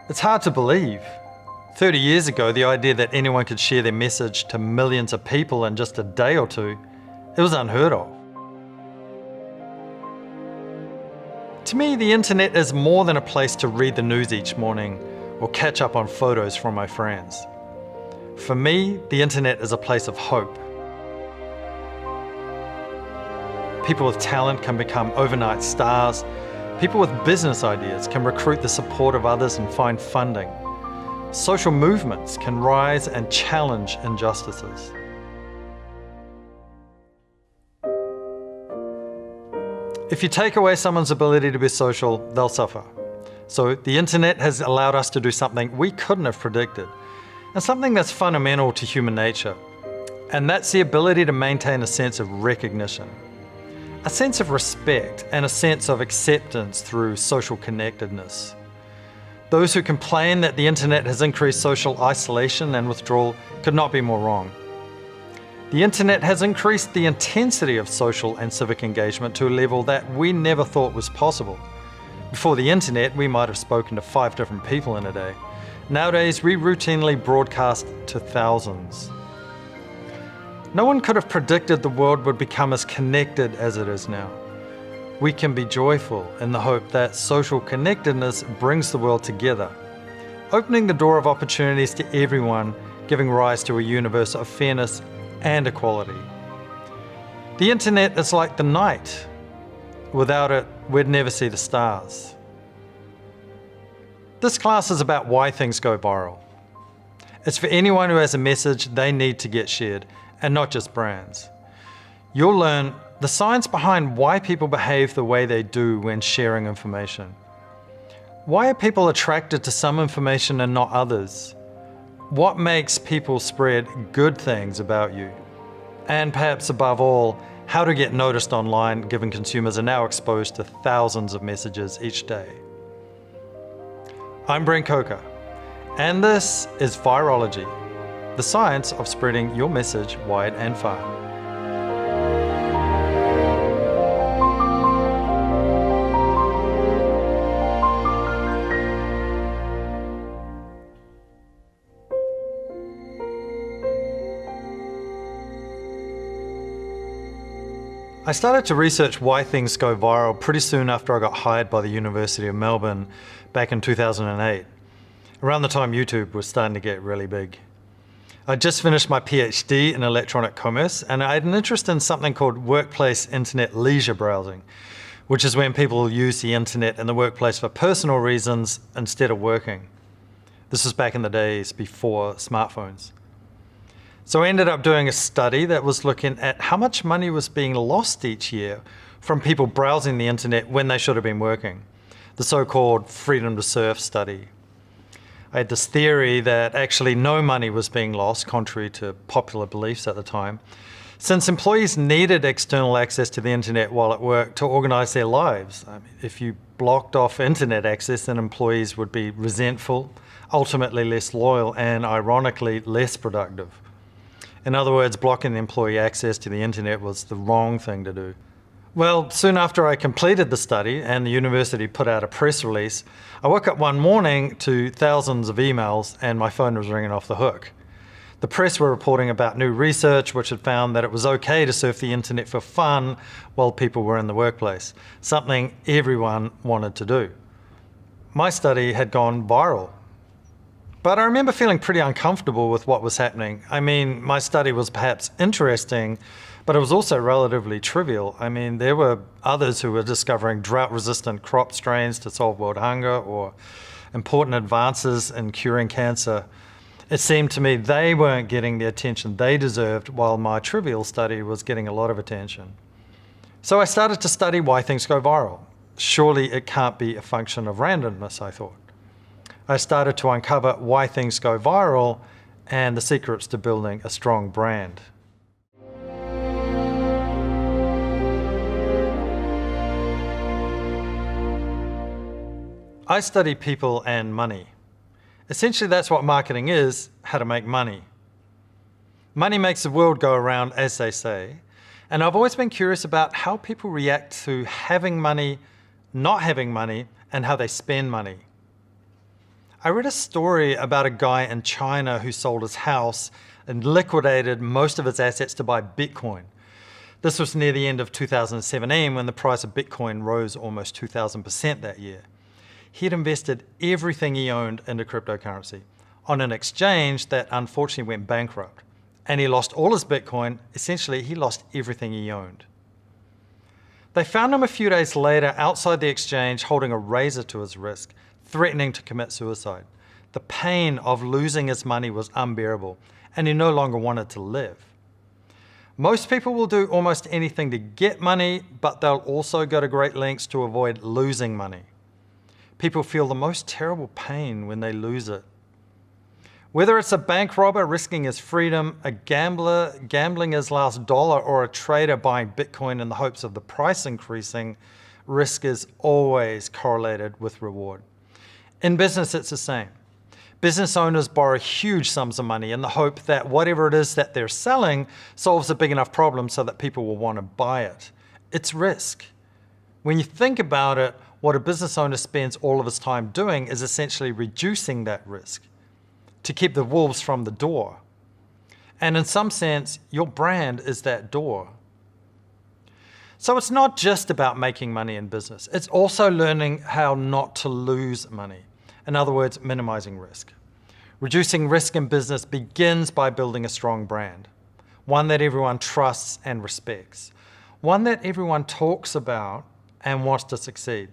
It's hard to believe. 30 years ago, the idea that anyone could share their message to millions of people in just a day or two, it was unheard of. To me, the internet is more than a place to read the news each morning or catch up on photos from my friends. For me, the internet is a place of hope. People with talent can become overnight stars. People with business ideas can recruit the support of others and find funding. Social movements can rise and challenge injustices. If you take away someone's ability to be social, they'll suffer. So the internet has allowed us to do something we couldn't have predicted, and something that's fundamental to human nature. And that's the ability to maintain a sense of recognition, a sense of respect, and a sense of acceptance through social connectedness. Those who complain that the internet has increased social isolation and withdrawal could not be more wrong. The internet has increased the intensity of social and civic engagement to a level that we never thought was possible. Before the internet, we might have spoken to 5 different people in a day. Nowadays, we routinely broadcast to thousands. No one could have predicted the world would become as connected as it is now. We can be joyful in the hope that social connectedness brings the world together, opening the door of opportunities to everyone, giving rise to a universe of fairness and equality. The internet is like the night. Without it, we'd never see the stars. This class is about why things go viral. It's for anyone who has a message they need to get shared, and not just brands. You'll learn the science behind why people behave the way they do when sharing information. Why are people attracted to some information and not others? What makes people spread good things about you? And perhaps above all, how to get noticed online, given consumers are now exposed to thousands of messages each day. I'm Brent Coker, and this is Virology, the science of spreading your message wide and far. I started to research why things go viral pretty soon after I got hired by the University of Melbourne back in 2008, around the time YouTube was starting to get really big. I'd just finished my PhD in electronic commerce, and I had an interest in something called workplace internet leisure browsing, which is when people use the internet in the workplace for personal reasons instead of working. This was back in the days before smartphones. So I ended up doing a study that was looking at how much money was being lost each year from people browsing the internet when they should have been working, the so-called freedom to surf study. I had this theory that actually no money was being lost, contrary to popular beliefs at the time, since employees needed external access to the internet while at work to organize their lives. I mean, if you blocked off internet access, then employees would be resentful, ultimately less loyal, and ironically less productive. In other words, blocking the employee access to the internet was the wrong thing to do. Well, soon after I completed the study and the university put out a press release, I woke up one morning to thousands of emails and my phone was ringing off the hook. The press were reporting about new research which had found that it was okay to surf the internet for fun while people were in the workplace, something everyone wanted to do. My study had gone viral. But I remember feeling pretty uncomfortable with what was happening. I mean, my study was perhaps interesting, but it was also relatively trivial. I mean, there were others who were discovering drought-resistant crop strains to solve world hunger or important advances in curing cancer. It seemed to me they weren't getting the attention they deserved, while my trivial study was getting a lot of attention. So I started to study why things go viral. Surely it can't be a function of randomness, I thought. I started to uncover why things go viral and the secrets to building a strong brand. I study people and money. Essentially, that's what marketing is, how to make money. Money makes the world go around, as they say, And I've always been curious about how people react to having money, not having money, and how they spend money. I read a story about a guy in China who sold his house and liquidated most of his assets to buy Bitcoin. This was near the end of 2017 when the price of Bitcoin rose almost 2,000% that year. He had invested everything he owned into cryptocurrency on an exchange that unfortunately went bankrupt. And he lost all his Bitcoin. Essentially, he lost everything he owned. They found him a few days later outside the exchange holding a razor to his wrist, threatening to commit suicide. The pain of losing his money was unbearable, and he no longer wanted to live. Most people will do almost anything to get money, but they'll also go to great lengths to avoid losing money. People feel the most terrible pain when they lose it. Whether it's a bank robber risking his freedom, a gambler gambling his last dollar, or a trader buying Bitcoin in the hopes of the price increasing, risk is always correlated with reward. In business, it's the same. Business owners borrow huge sums of money in the hope that whatever it is that they're selling solves a big enough problem so that people will want to buy it. It's risk. When you think about it, what a business owner spends all of his time doing is essentially reducing that risk to keep the wolves from the door. And in some sense, your brand is that door. So it's not just about making money in business. It's also learning how not to lose money. In other words, minimizing risk. Reducing risk in business begins by building a strong brand, one that everyone trusts and respects, one that everyone talks about and wants to succeed.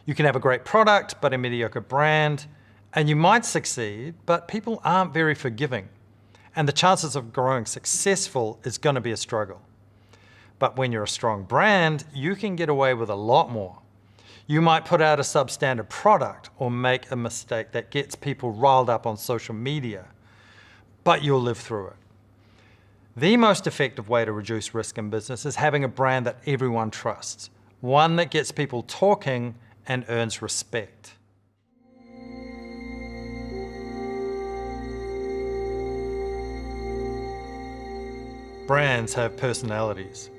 You can have a great product, but a mediocre brand, and you might succeed, but people aren't very forgiving, and the chances of growing successful is going to be a struggle. But when you're a strong brand, you can get away with a lot more. You might put out a substandard product or make a mistake that gets people riled up on social media, but you'll live through it. The most effective way to reduce risk in business is having a brand that everyone trusts, one that gets people talking and earns respect. Brands have personalities.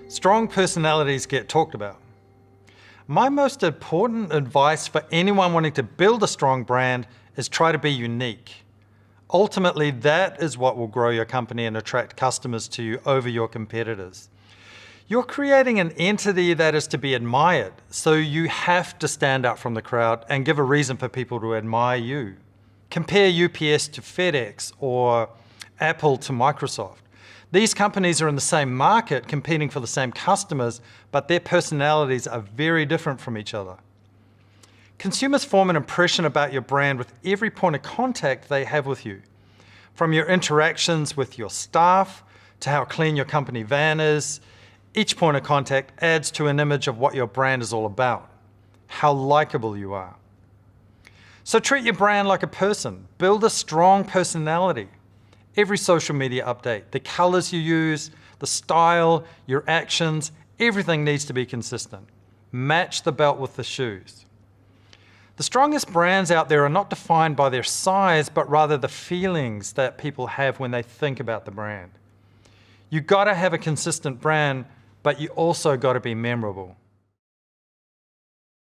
Strong personalities get talked about. My most important advice for anyone wanting to build a strong brand is try to be unique. Ultimately, that is what will grow your company and attract customers to you over your competitors. You're creating an entity that is to be admired, so you have to stand out from the crowd and give a reason for people to admire you. Compare UPS to FedEx or Apple to Microsoft. These companies are in the same market competing for the same customers, but their personalities are very different from each other. Consumers form an impression about your brand with every point of contact they have with you. From your interactions with your staff to how clean your company van is, each point of contact adds to an image of what your brand is all about, how likable you are. So treat your brand like a person. Build a strong personality. Every social media update, the colors you use, the style, your actions, everything needs to be consistent. Match the belt with the shoes. The strongest brands out there are not defined by their size, but rather the feelings that people have when they think about the brand. You've got to have a consistent brand, but you also got to be memorable.